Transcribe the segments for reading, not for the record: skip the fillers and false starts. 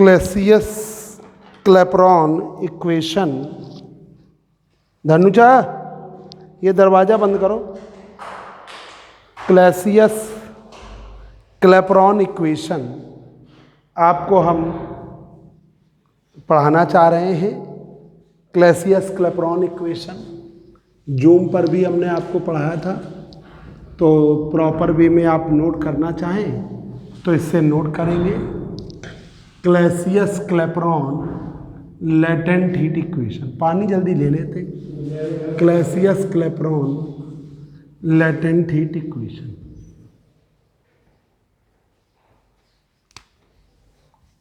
क्लैसियस Clapeyron equation. Dhanuja ये दरवाज़ा बंद करो। क्लैसियस क्लैपेरॉन इक्वेशन आपको हम पढ़ाना चाह रहे हैं। क्लैसियस क्लैपेरॉन इक्वेशन जूम पर भी हमने आपको पढ़ाया था, तो प्रॉपर वे में आप नोट करना चाहें तो इससे नोट करेंगे। Clausius Clapeyron latent heat equation, पानी जल्दी ले लेते। Clausius Clapeyron latent heat equation,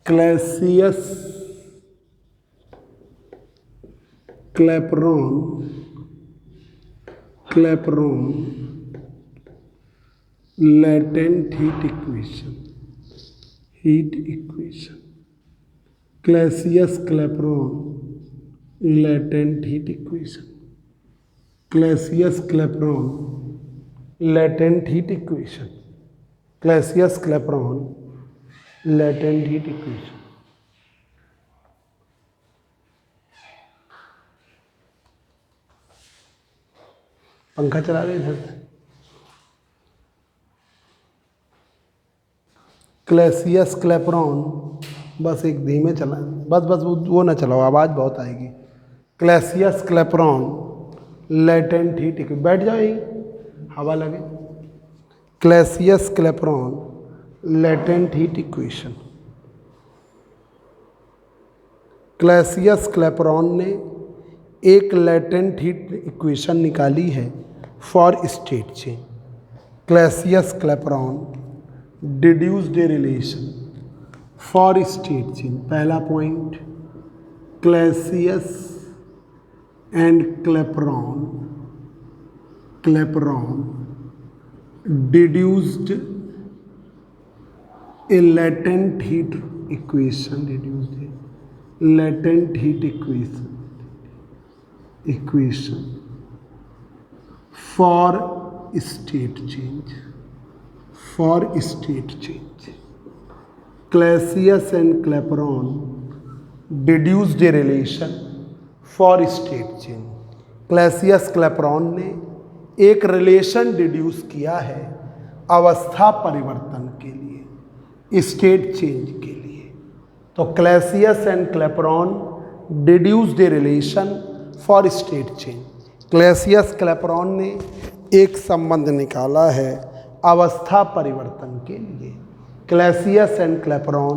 Clausius Clapeyron latent heat equation, Clausius Clapeyron latent heat equation, Clausius Clapeyron latent heat equation, Clausius Clapeyron latent heat equation. पंखा चला रहे इधर से। क्लैसियस क्लैपेरॉन, बस एक धीमे चला, बस वो ना चलाओ, आवाज़ बहुत आएगी। Clausius Clapeyron latent heat equation, बैठ जाओ यही हवा लगे। Clausius Clapeyron latent heat equation, Clausius Clapeyron ने एक लेटेंट हीट इक्वेशन निकाली है for state change. Clausius Clapeyron deduced a relation for state change. पहला point, Clausius and Clapeyron deduced a latent heat equation, latent heat equation for state change, Clausius and Clapeyron deduced a relation for state change। Clausius Clapeyron ने एक relation deduce किया है अवस्था परिवर्तन के लिए, state change के लिए। तो Clausius and Clapeyron deduced a relation for state change. Clausius Clapeyron ने एक संबंध निकाला है अवस्था परिवर्तन के लिए। Clausius and Clapeyron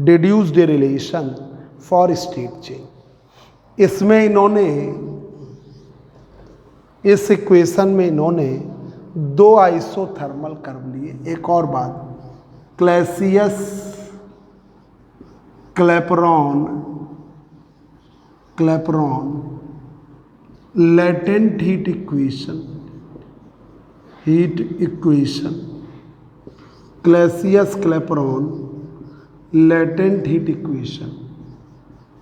deduced a relation for state change. इसमें इन्होंने, इस इक्वेशन में इन्होंने दो आइसोथर्मल कर्व लिए। एक और बात, Clausius Clapeyron latent heat equation, Clausius Clapeyron latent heat equation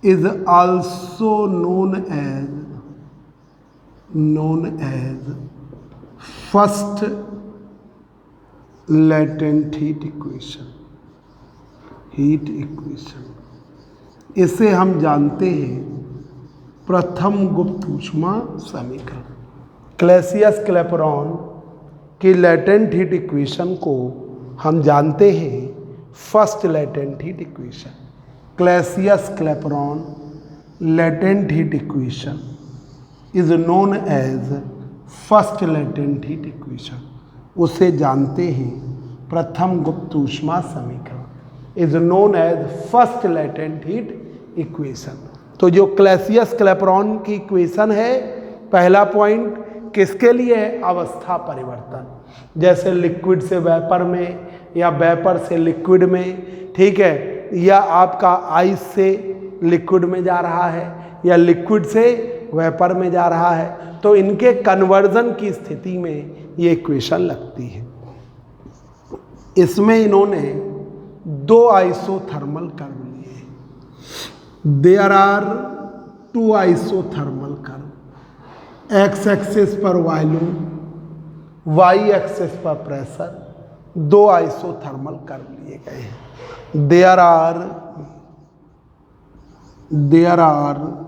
is also known as first latent heat equation। इसे हम जानते हैं प्रथम गुप्त ऊष्मा समीकरण। क्लैसियस क्लैपेरॉन की लेटेंट हीट इक्वेशन को हम जानते हैं first latent heat equation. Clausius Clapeyron latent heat equation is known as first latent heat equation. उसे जानते हैं प्रथम गुप्त ऊष्मा समीकरण, is known as first latent heat equation. तो जो क्लैसियस क्लैपेरॉन की इक्वेशन है, पहला पॉइंट किसके लिए है? अवस्था परिवर्तन, जैसे लिक्विड से वेपर में या वेपर से लिक्विड में, ठीक है, या आपका आइस से लिक्विड में जा रहा है या लिक्विड से वेपर में जा रहा है, तो इनके कन्वर्जन की स्थिति में ये इक्वेशन लगती है। इसमें इन्होंने दो आइसोथर्मल कर्व लिए। There are two isothermal curve, X axis पर वॉल्यूम, वाई एक्सिस पर प्रेशर। दो आइसोथर्मल कर्व लिए गए हैं। There are there are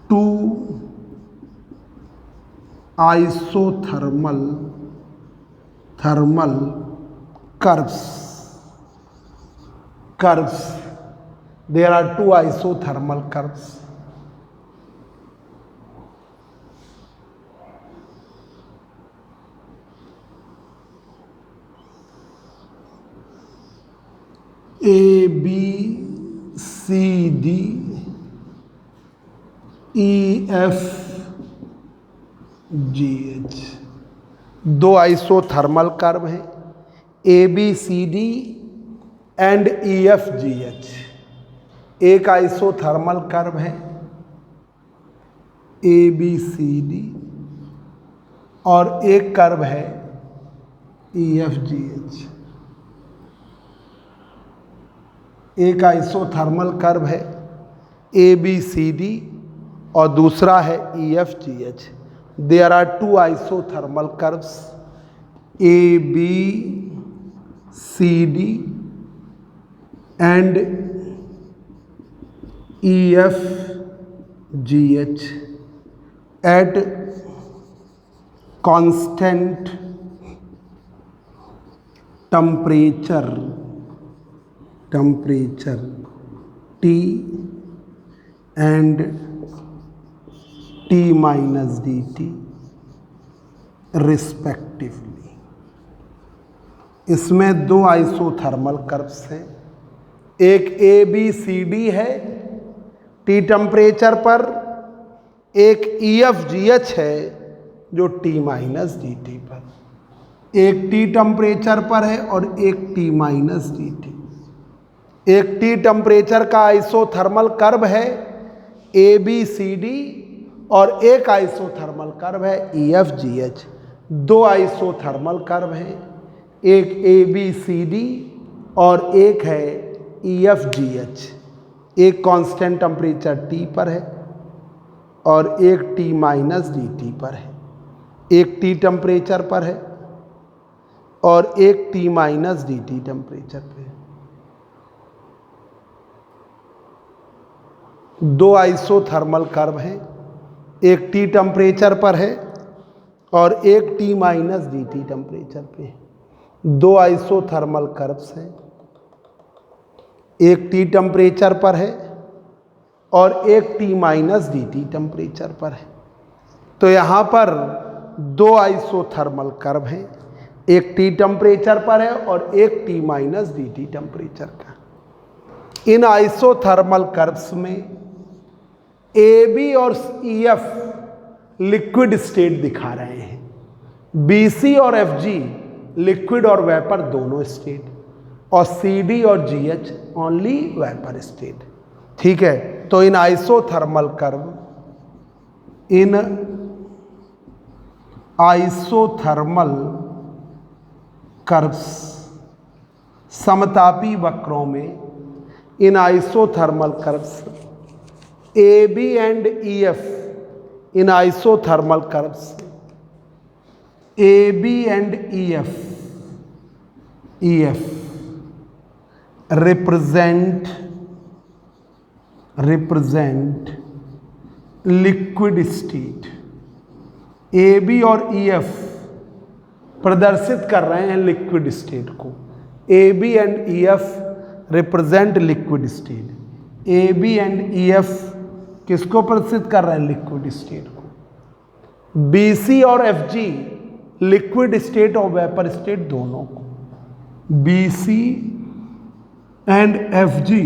two isothermal curves. There are two isothermal curves. A, B, C, D, E, F, G, H. दो isothermal कर्व हैं, A B C D and E F G H. एक isothermal curve है A B C D और एक curve है E F G H. एक isothermal curve है ए बी सी डी और दूसरा है E F G H. There are two isothermal curves A B C D and E F G H at constant temperature T and T minus dt respectively. इसमें दो isothermal curves हैं, एक ए B C D है T temperature पर, एक E F G H है जो T minus D T पर. एक T टेम्परेचर पर है और एक T माइनस डी टी. एक T टेम्परेचर का आइसोथर्मल कर्व है ए बी सी डी और एक आइसोथर्मल कर्व है ई एफ जी एच. दो आइसोथर्मल कर्व हैं, एक ए बी सी डी और एक है ई एफ जी एच. एक कांस्टेंट टेम्परेचर T पर है और एक T माइनस डी टी पर है. एक T टेम्परेचर पर है और एक T minus D T temperature पर है. दो आइसोथर्मल कर्व हैं, एक T टेम्परेचर पर है और एक T minus D T temperature पे है. दो आइसोथर्मल कर्व्स हैं, एक T टेम्परेचर पर है और एक T minus D T temperature पर है. तो यहाँ पर दो आइसोथर्मल कर्व हैं, एक T टेम्परेचर पर है और एक T minus D T temperature का. इन आइसोथर्मल कर्व्स में ए बी और ई एफ लिक्विड स्टेट दिखा रहे हैं, बी सी और एफ जी लिक्विड और वेपर दोनों स्टेट, और सी डी और G H only vapour state. ठीक है, तो इन आइसोथर्मल कर्व्स समतापी वक्रों में इन isothermal curves A B and E F, इन isothermal curves A B and E F represent liquid state. A B और ई एफ प्रदर्शित कर रहे हैं लिक्विड स्टेट को. A B and E F represent liquid state. A B and E F किसको प्रदर्शित कर रहे हैं? लिक्विड स्टेट को. बी सी और एफ जी लिक्विड स्टेट और वेपर स्टेट दोनों को. B C and F G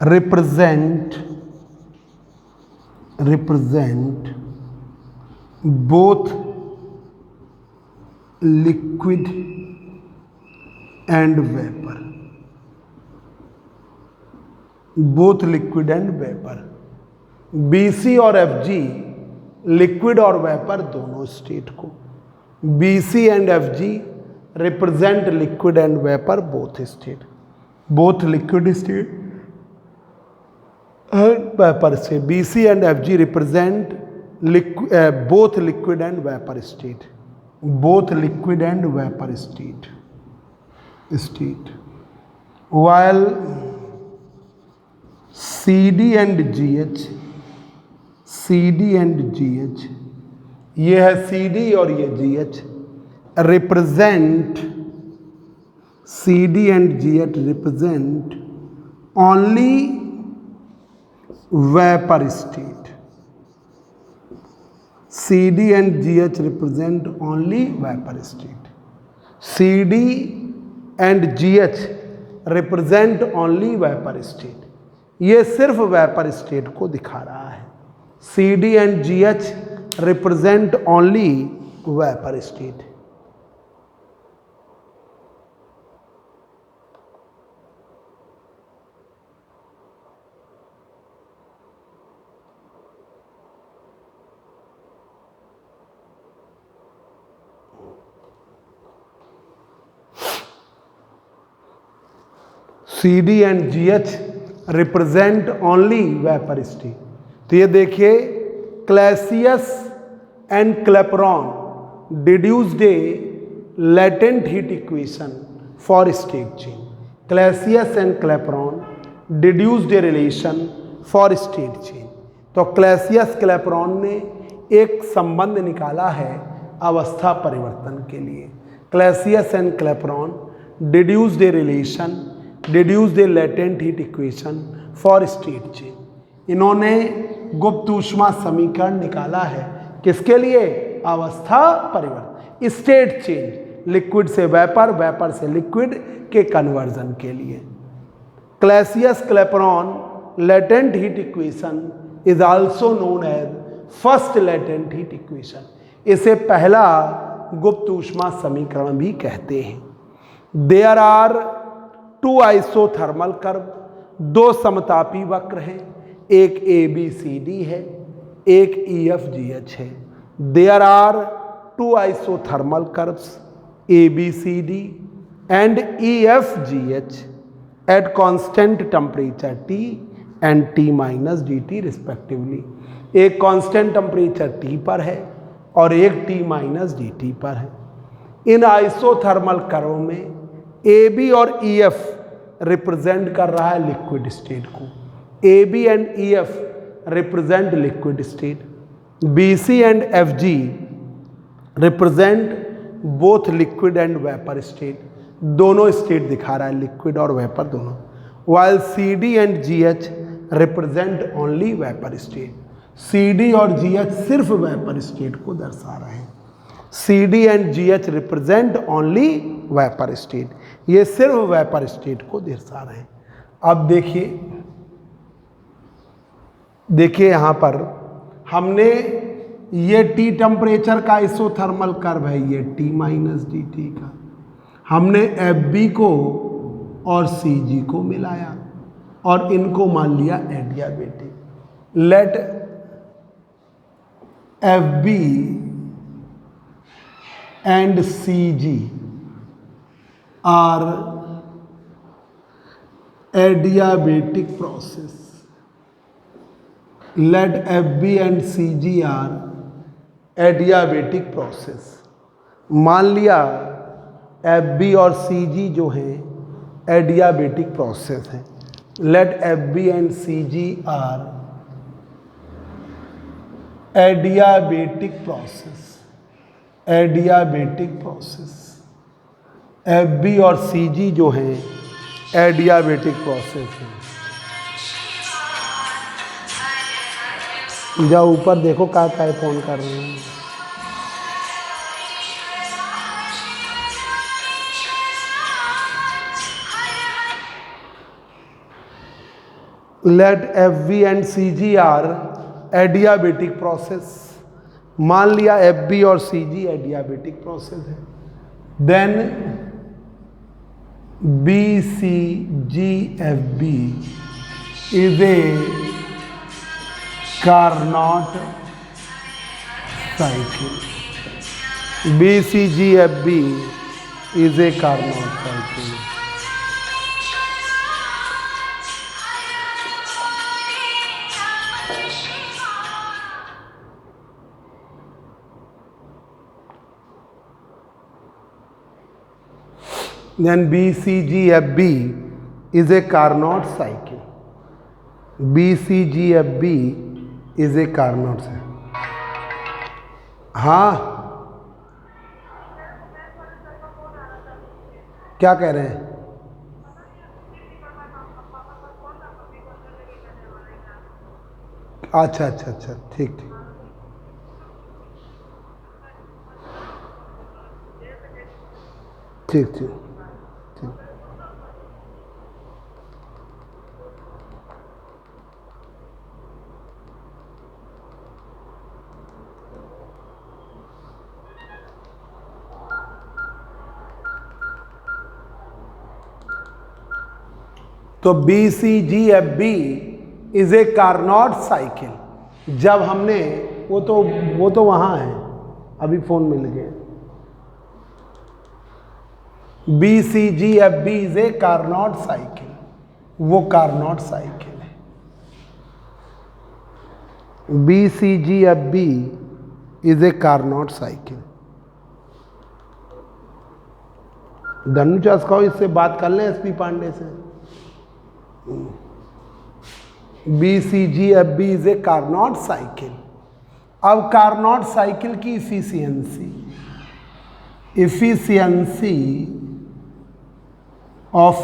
represent both liquid and vapor. BC और FG लिक्विड और वेपर दोनों स्टेट को. BC and FG represent liquid and vapour both state. Both liquid state vapour से. BC and FG represent both liquid and vapour state. Both liquid and vapour state. while C D and G H, C D and G H, ये है C D और ये G H, represent, C D and G H represent only vapour state, C D and G H represent only vapour state, C D and G H represent only vapour state, ये सिर्फ vapour state को दिखा रहा है। C D and G H represent only vapour state. C D and G H represent only vapour state. तो ये देखिए, Clausius and Clapeyron deduced a latent heat equation for state change. Clausius and Clapeyron deduced a relation for state change. तो Clausius क्लेपरॉन ने एक संबंध निकाला है अवस्था परिवर्तन के लिए। Clausius and Clapeyron deduced a relation, deduced a latent heat equation for state change. इन्होंने गुप्त ऊष्मा समीकरण निकाला है किसके लिए? अवस्था परिवर्तन, स्टेट चेंज, लिक्विड से वेपर, वेपर से लिक्विड के कन्वर्जन के लिए। Clausius Clapeyron latent heat equation is also known as first latent heat equation. इसे पहला गुप्त ऊष्मा समीकरण भी कहते हैं। There are two isothermal curve, दो समतापी वक्र हैं, एक ए बी सी डी है, एक ई एफ जी एच है। There are two isothermal curves A B C D and E F G H at constant temperature T and T minus D T respectively. एक constant temperature T पर है और एक T minus D T पर है। इन isothermal curve में A B और E F represent कर रहा है लिक्विड स्टेट को। A B and E F represent liquid state, B C and F G represent both liquid and vapour state. दोनों state दिखा रहा है, लिक्विड और वेपर दोनों। While C D and G H represent only vapour state. C D और G H सिर्फ vapour state को दर्शा रहे हैं। C D and G H represent only vapour state, ये सिर्फ वेपर स्टेट को दर्शा रहे हैं। अब देखिए यहां पर हमने ये टी टेम्परेचर का आइसोथर्मल कर्व है, ये टी माइनस डी टी का। हमने एफ बी को और सी जी को मिलाया और इनको मान लिया adiabatic. Let F B and Cg are adiabatic process. Let Fb and Cg are adiabatic process. मान लिया Fb और Cg जो हैं adiabatic process हैं। Let Fb and Cg are adiabatic process, adiabatic process. F B और C जी जो हैं adiabatic process हैं। जाओ ऊपर देखो क्या फोन कर रहे हैं। Let F B and C G are adiabatic process. मान लिया एफ बी और सी जी एडियाबेटिक प्रोसेस है। Then B C G F B is a Carnot cycle. B C G F B is a Carnot cycle. Then BCGFB is a Carnot cycle. BCGFB is a Carnot से। हाँ, क्या कह रहे हैं? अच्छा अच्छा अच्छा, ठीक ठीक। ठीक ठीक ठीक। तो BCGFB is a Carnot cycle. जब हमने वो तो वहां है, अभी फोन मिल गया। BCGFB is a Carnot cycle, वो कार्नोट साइकिल है। BCGFB is a Carnot cycle. धनु चस्काओ, इससे बात कर लें SP पांडे से। BCGFB is a Carnot cycle. अब कार्नोट साइकिल की efficiency of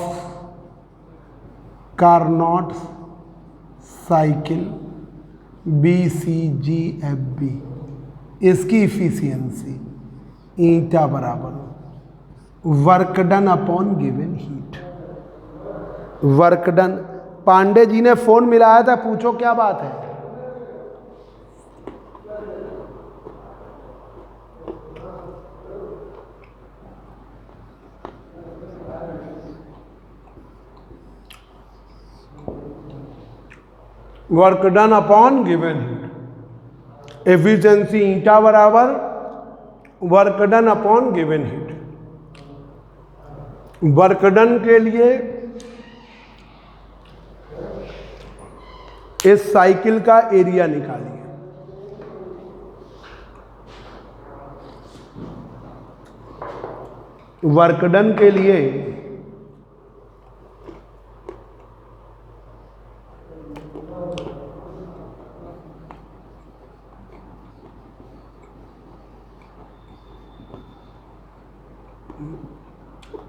Carnot cycle BCGFB, इसकी इफिशियंसी ईटा बराबर work done upon given heat. Work done, Pandey ji ने फोन मिलाया था, पूछो क्या बात है। Work done upon given heat, efficiency eta बराबर work done upon given heat. Work done के लिए इस साइकिल का एरिया निकालिए। वर्क डन के लिए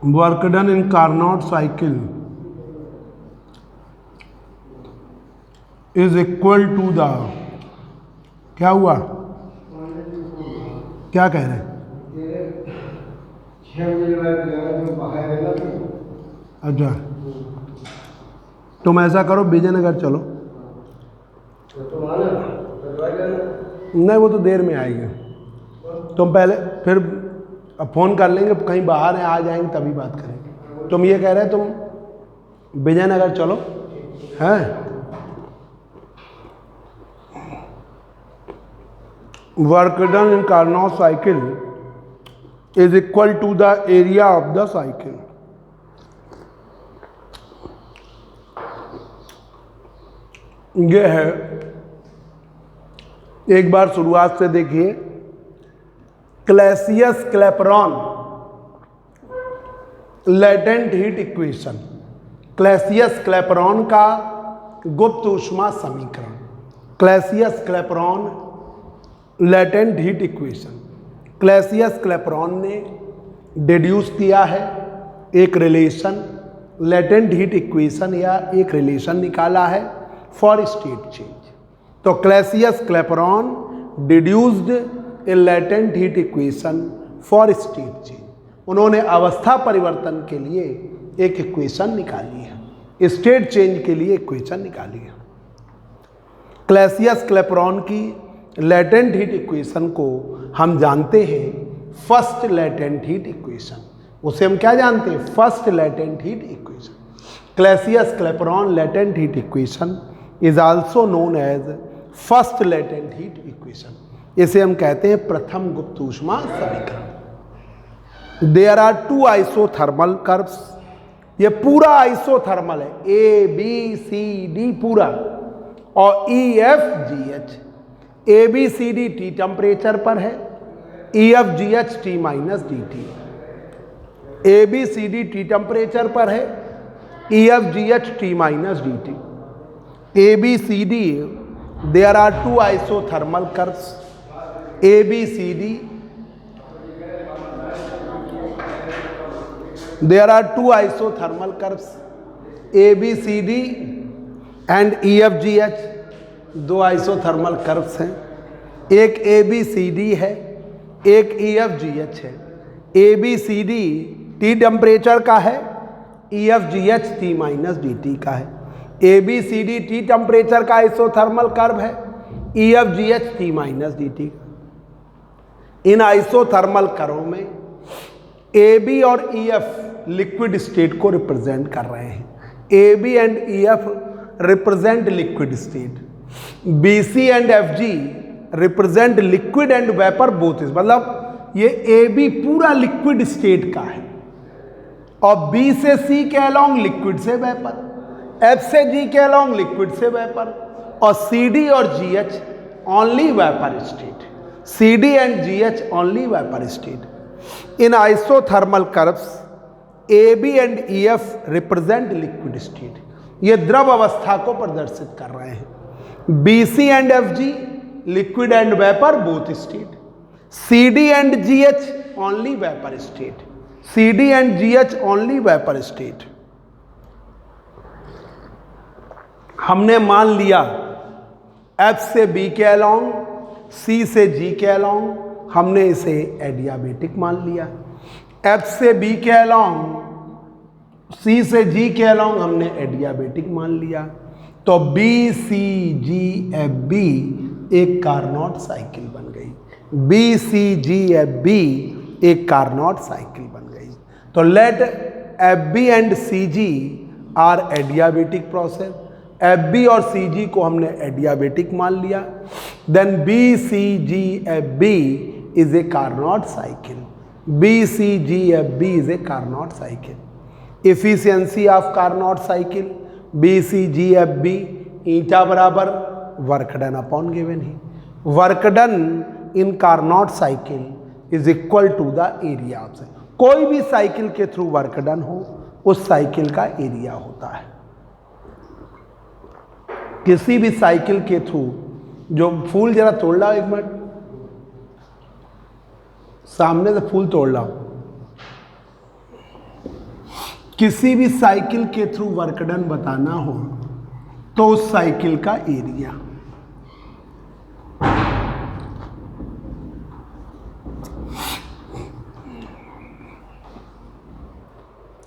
work done in Carnot cycle is equal to the, क्या हुआ, क्या कह रहे हैं? अच्छा, तुम ऐसा करो, विजयनगर चलो। नहीं, वो तो देर में आएगी। तुम पहले फिर फ़ोन कर लेंगे, कहीं बाहर है, आ जाएंगे तभी बात करेंगे। तुम ये कह रहे हैं तुम विजयनगर चलो, हैं? Work done in Carnot cycle is equal to the area of the cycle. ये है, एक बार शुरुआत से देखिए, Clausius Clapeyron latent heat equation. Clausius Clapeyron का गुप्त ऊष्मा समीकरण, Clausius Clapeyron latent heat equation. Clausius Clapeyron ने डिड्यूस किया है एक रिलेशन, लेटेंट हीट इक्वेशन या एक रिलेशन निकाला है फॉर स्टेट चेंज। तो Clausius Clapeyron deduced a latent heat equation for state change. उन्होंने अवस्था परिवर्तन के लिए एक इक्वेशन निकाली है, स्टेट चेंज के लिए इक्वेशन निकाली है। क्लैसियस क्लैपेरॉन की लेटेंट हीट इक्वेशन को हम जानते हैं फर्स्ट लेटेंट हीट इक्वेशन। उसे हम क्या जानते हैं? First latent heat equation. Clausius Clapeyron latent heat equation is also known as first latent heat equation. इसे हम कहते हैं प्रथम गुप्त ऊष्मा समीकरण। There are two isothermal curves. ये पूरा आइसोथर्मल है, ABCD पूरा, और EFGH। ABCD T टेम्परेचर पर है, EFGH T minus DT। ABCD T temperature पर है, EFGH T minus DT। A B C D, there are two isothermal curves A B C D, there are two isothermal curves A B C D and E F G H, दो isothermal curves हैं, एक ए B C D है, एक E F G H है। A B C D T temperature का है, E F G H T minus D T का है। A B C D T temperature का आइसोथर्मल कर्व है, E F G H T minus D T. इन isothermal curve में A B और E F liquid state को represent कर रहे हैं। A B and E F represent liquid state, B C and F G represent liquid and vapour both. मतलब ये A B पूरा लिक्विड स्टेट का है और बी से सी के अलोंग लिक्विड से वेपर, एफ से जी के अलोंग लिक्विड से वेपर, और सी डी और G H only vapour state, C D and G H only vapour state. In isothermal curves A B and E F represent liquid state, ये द्रव अवस्था को प्रदर्शित कर रहे हैं। B C and F G liquid and vapour both state, C D and G H only vapour state, C D and G H only vapour state. हमने मान लिया एफ से बी के अलोंग, सी से जी के अलोंग, हमने इसे एडियाबेटिक मान लिया। एफ से बी के अलोंग, सी से जी के अलोंग हमने एडियाबेटिक मान लिया। तो B C G F B एक कार्नोट साइकिल बन गई। B C G F B एक कार्नोट साइकिल बन गई। तो let F B and C G are adiabatic process. F B और सी जी को हमने एडियाबेटिक मान लिया। Then B C G F B is a Carnot cycle. B C G F B is a Carnot cycle. Efficiency of Carnot cycle B C G F B eta बराबर work done upon given ही। Work done in Carnot cycle is equal to the area of cycle. कोई भी cycle के through work done हो उस cycle का area होता है। किसी भी साइकिल के थ्रू, जो फूल जरा तोड़ लाओ एक मिनट, सामने से फूल तोड़ लाओ। किसी भी साइकिल के थ्रू वर्क डन बताना हो तो उस साइकिल का एरिया,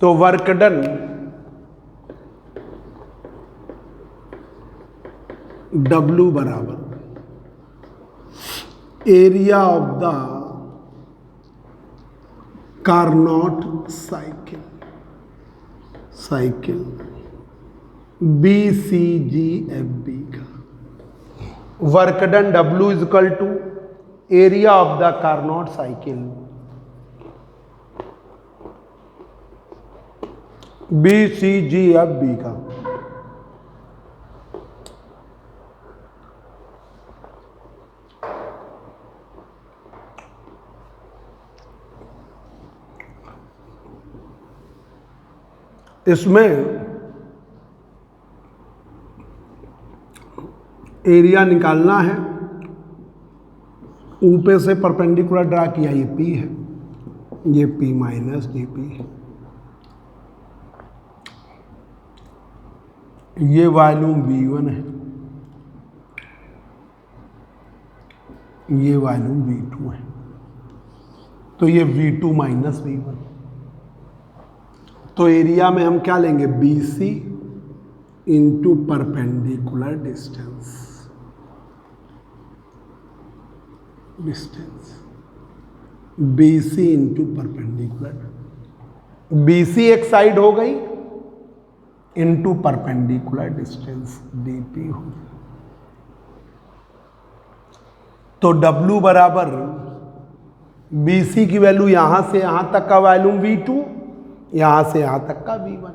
तो वर्क डन W बराबर area of the Carnot cycle B C G F B का। Work done W is equal to area of the Carnot cycle B C G F B का। इसमें area निकालना है, ऊपर से perpendicular draw किया, ये P है, ये P माइनस डी पी है, ये वॉल्यूम V1 है, ये वॉल्यूम V2 है, तो ये V2 माइनस V1। तो एरिया में हम क्या लेंगे, BC into perpendicular distance, BC into perpendicular. BC एक साइड हो गई इंटू परपेंडिकुलर डिस्टेंस DP हो गई। तो W बराबर BC की वैल्यू यहां से यहां तक का वॉल्यूम V2, यहां से यहां तक का V1,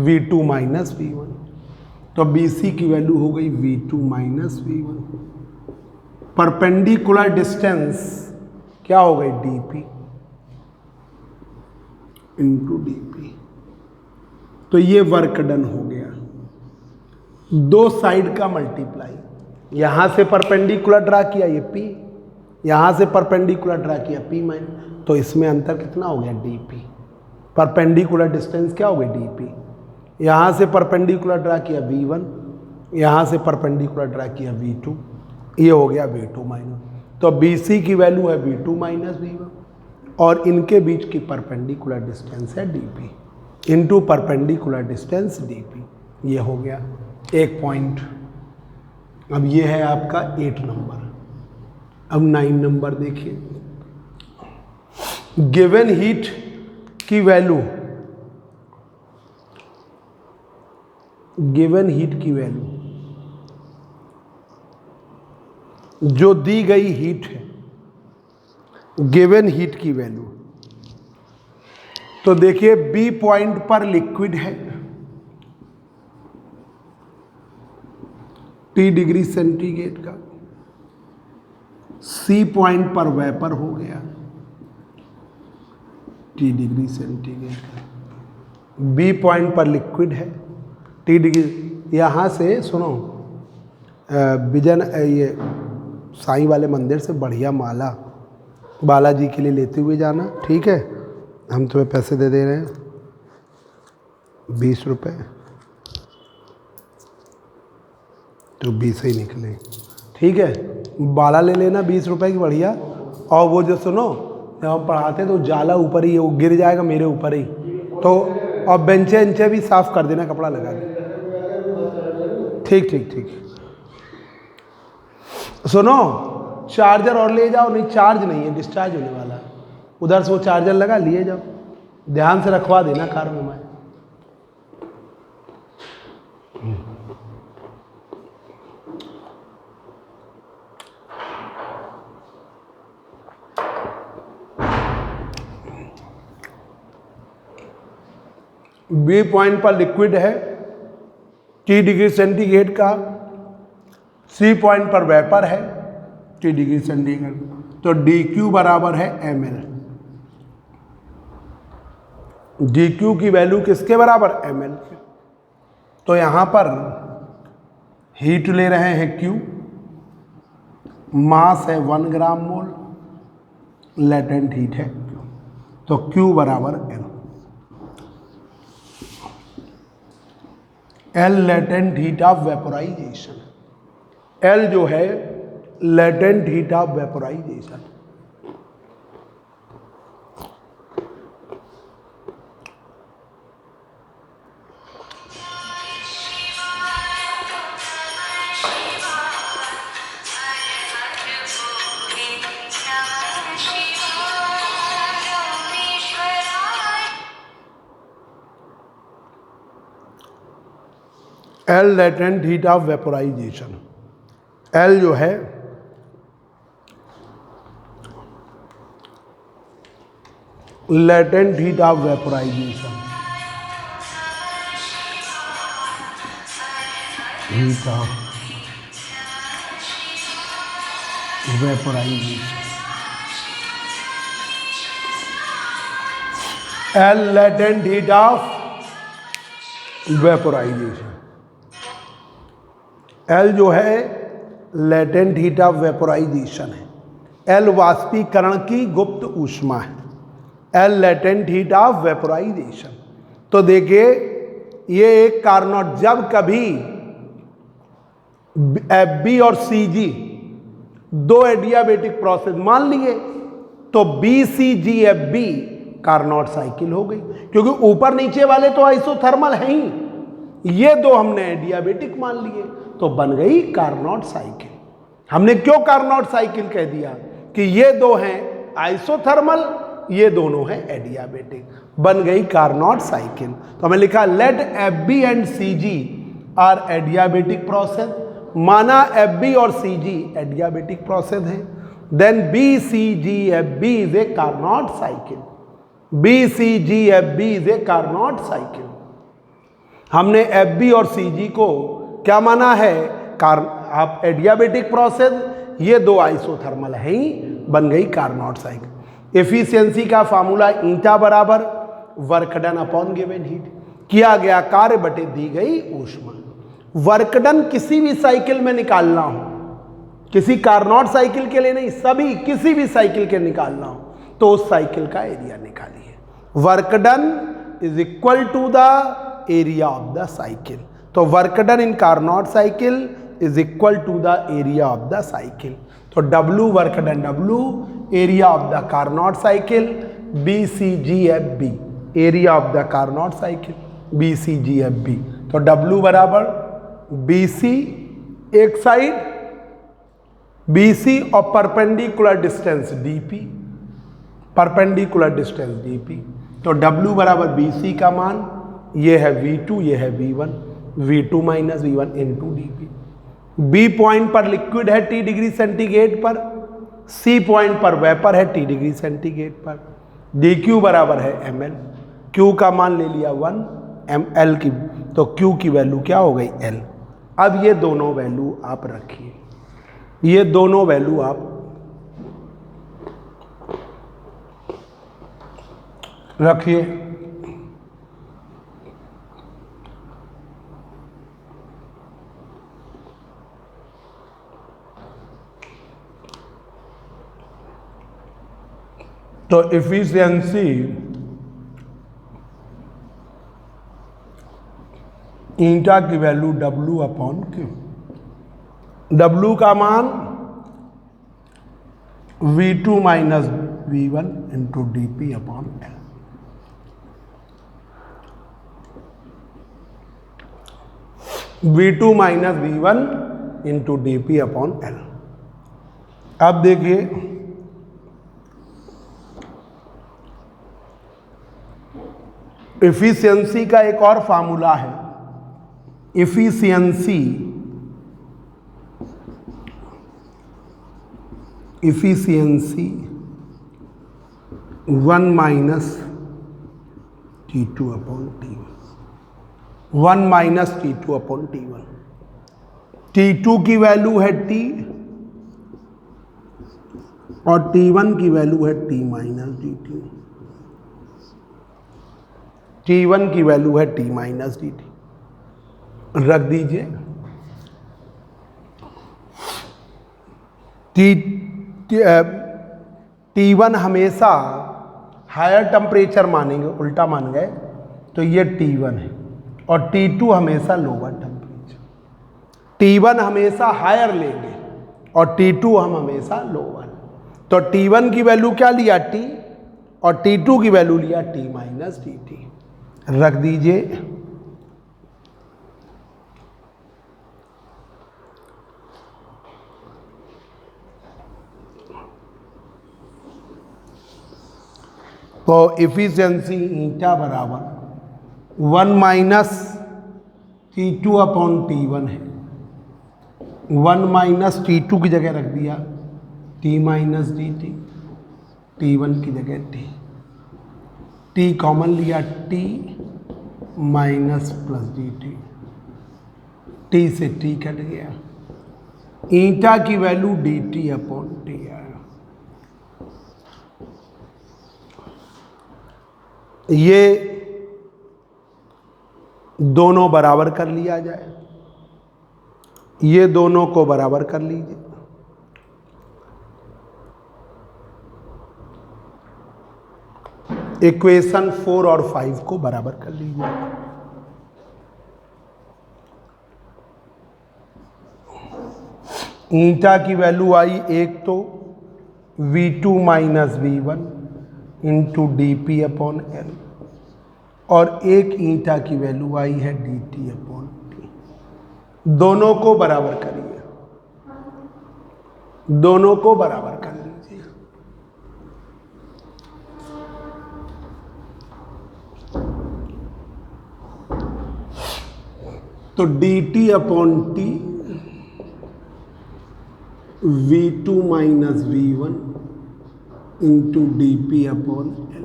V2 माइनस V1। तो BC की वैल्यू हो गई V2 minus V1। Perpendicular distance क्या हो गई, DP इंटू DP। तो ये वर्क डन हो गया। दो साइड का मल्टीप्लाई, यहां से परपेंडिकुलर ड्रा किया ये P, यहां से परपेंडिकुलर ड्रा किया P माइनस, तो इसमें अंतर कितना हो गया dP। परपेंडिकुलर डिस्टेंस क्या हो गई dP। यहां से परपेंडिकुलर ड्रा किया V1, यहां से परपेंडिकुलर ड्रा किया V2, ये हो गया V2 माइनस। तो BC की वैल्यू है V2 माइनस V1 और इनके बीच की परपेंडिकुलर डिस्टेंस है dP into perpendicular distance dP। ये हो गया एक पॉइंट। अब ये है आपका 8 नंबर। अब 9 नंबर देखिए, गिवन हीट की वैल्यू, गिवन हीट की वैल्यू, जो दी गई हीट है, गिवन हीट की वैल्यू, तो देखिए बी पॉइंट पर लिक्विड है, T डिग्री सेंटीग्रेड का, सी पॉइंट पर वेपर हो गया T डिग्री सेंटीग्रेड का, बी पॉइंट पर लिक्विड है T डिग्री। यहाँ से सुनो विजन ये साईं वाले मंदिर से बढ़िया माला बालाजी के लिए लेते हुए जाना, ठीक है। हम तुम्हें पैसे दे दे रहे हैं 20 रुपये, तो 20 ही निकले, ठीक है। बाला ले लेना 20 रुपए की बढ़िया। और वो जो सुनो जब हम पढ़ाते तो जाला ऊपर ही, वो गिर जाएगा मेरे ऊपर ही, तो और बेंचे अंचे भी साफ कर देना, कपड़ा लगा दे, ठीक ठीक ठीक। सुनो चार्जर और ले जाओ, नहीं चार्ज नहीं है, डिस्चार्ज होने वाला है, उधर से वो चार्जर लगा लिए जाओ, ध्यान से रखवा देना कार में। मैं बी पॉइंट पर लिक्विड है T डिग्री सेंटीग्रेड का, सी पॉइंट पर वेपर है T डिग्री सेंटीग्रेड, तो dQ बराबर है ml। dQ की वैल्यू किसके बराबर, ml के। तो यहां पर हीट ले रहे हैं Q, मास है 1 ग्राम मोल, लेटेंट हीट है Q, तो Q बराबर L। L latent heat of vaporisation, L जो है latent heat of vaporisation. L latent heat of vaporisation, L जो है latent heat of vaporisation, heat of vaporisation, L latent heat of vaporisation. L जो है latent heat of vaporisation है, L वाष्पीकरण की गुप्त ऊष्मा है, L latent heat of vaporisation. तो देखिए ये एक कार्नोट, जब कभी FB और CG दो एडियाबेटिक प्रोसेस मान लिए तो BCGFB कार्नोट साइकिल हो गई, क्योंकि ऊपर नीचे वाले तो आइसोथर्मल हैं ही, ये दो हमने एडियाबेटिक मान लिए तो बन गई कार्नोट साइकिल। हमने क्यों कार्नोट साइकिल कह दिया कि ये दो हैं आइसोथर्मल, ये दोनों हैं एडियाबेटिक, बन गई कार्नोट साइकिल। तो हमें लिखा let FB and CG are adiabatic process, माना FB और CG एडियाबेटिक प्रोसेस है, then BCGFB is a Carnot cycle, BCGFB is a Carnot cycle. हमने FB और CG को क्या माना है, आप एडियाबेटिक प्रोसेस, ये दो आइसोथर्मल है ही, बन गई कार्नोट साइकिल। एफिशिएंसी का फार्मूला ईटा बराबर work done upon given heat, किया गया कार्य बटे दी गई ऊष्मा। वर्क डन किसी भी साइकिल में निकालना हो, किसी कार्नोट साइकिल के लिए नहीं, सभी किसी भी साइकिल के निकालना हो, तो उस साइकिल का एरिया निकालिए। Work done is equal to the area of the cycle. तो work done in Carnot cycle is equal to the area of the cycle. तो W work done, W area of the Carnot cycle, BCGFB area of the Carnot cycle, BCGFB। तो W बराबर BC एक side, BC और perpendicular distance DP, perpendicular distance DP। तो W बराबर BC का मान, ये है V2, ये है V1, V2 minus V1 into DP। B point पर लिक्विड है T डिग्री सेंटीग्रेड पर, C पॉइंट पर वेपर है T डिग्री सेंटीग्रेड पर। DQ बराबर है ml, Q का मान ले लिया 1, ml की, तो Q की वैल्यू क्या हो गई L। अब ये दोनों वैल्यू आप रखिए, ये दोनों वैल्यू आप रखिए। तो इफिशियंसी ईटा की value W upon Q, W का मान V2 minus V1 into DP upon L। V2 minus V1 into DP upon L। अब देखिए एफिशिएंसी का एक और फार्मूला है, efficiency 1 minus T2 upon T1, 1 minus T2 upon T1। T2 की value है T और T1 की वैल्यू है T माइनस DT। T1 की वैल्यू है T माइनस DT, रख दीजिए। T1 हमेशा हायर टेम्परेचर मानेंगे, उल्टा मान गए, तो ये T1 है, और T2 हमेशा लोअर टेम्परेचर। T1 हमेशा हायर लेंगे और T2 हम हमेशा लोअर। तो T1 की वैल्यू क्या लिया T, और T2 की वैल्यू लिया T माइनस DT, रख दीजिए। तो एफिशिएंसी ईटा बराबर 1 माइनस T2 अपॉन T1 है, 1 माइनस T2 की जगह रख दिया T माइनस DT, T1 की जगह T, T कॉमन लिया T minus plus DT, T से T कट गया, ईटा की वैल्यू DT अपॉन T आया। ये दोनों बराबर कर लिया जाए, ये दोनों को बराबर कर लीजिए। इक्वेशन 4 और 5 को बराबर कर लीजिए। ईटा की वैल्यू आई एक तो V2 minus V1 into DP upon L, और एक ईटा की वैल्यू आई है DT अपॉन T। दोनों को बराबर करिए, दोनों को बराबर कर लीजिए। तो DT upon T V2 minus V1 into DP upon L,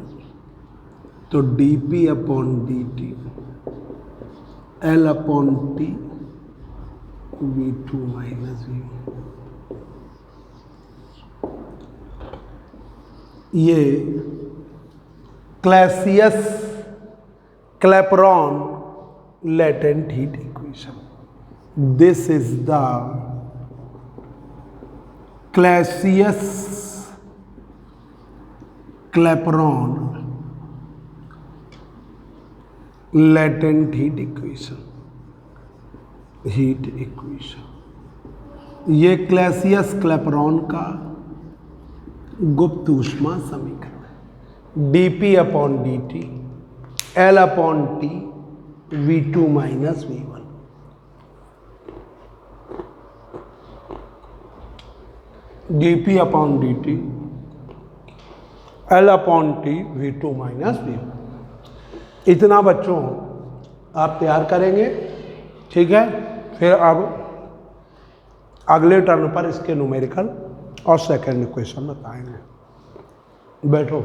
तो DP upon DT L upon T V2 minus V1। ये Clausius Clapeyron latent heat equation. This is the Clausius Clapeyron latent heat equation. ये Clausius Clapeyron का गुप्त ऊष्मा समीकरण है। dP upon dt L upon T V2 minus V1। dP upon dt L upon T V2 minus V1। इतना बच्चों आप तैयार करेंगे, ठीक है। फिर अब अगले टर्न पर इसके न्यूमेरिकल और सेकंड इक्वेशन बताएंगे। बैठो।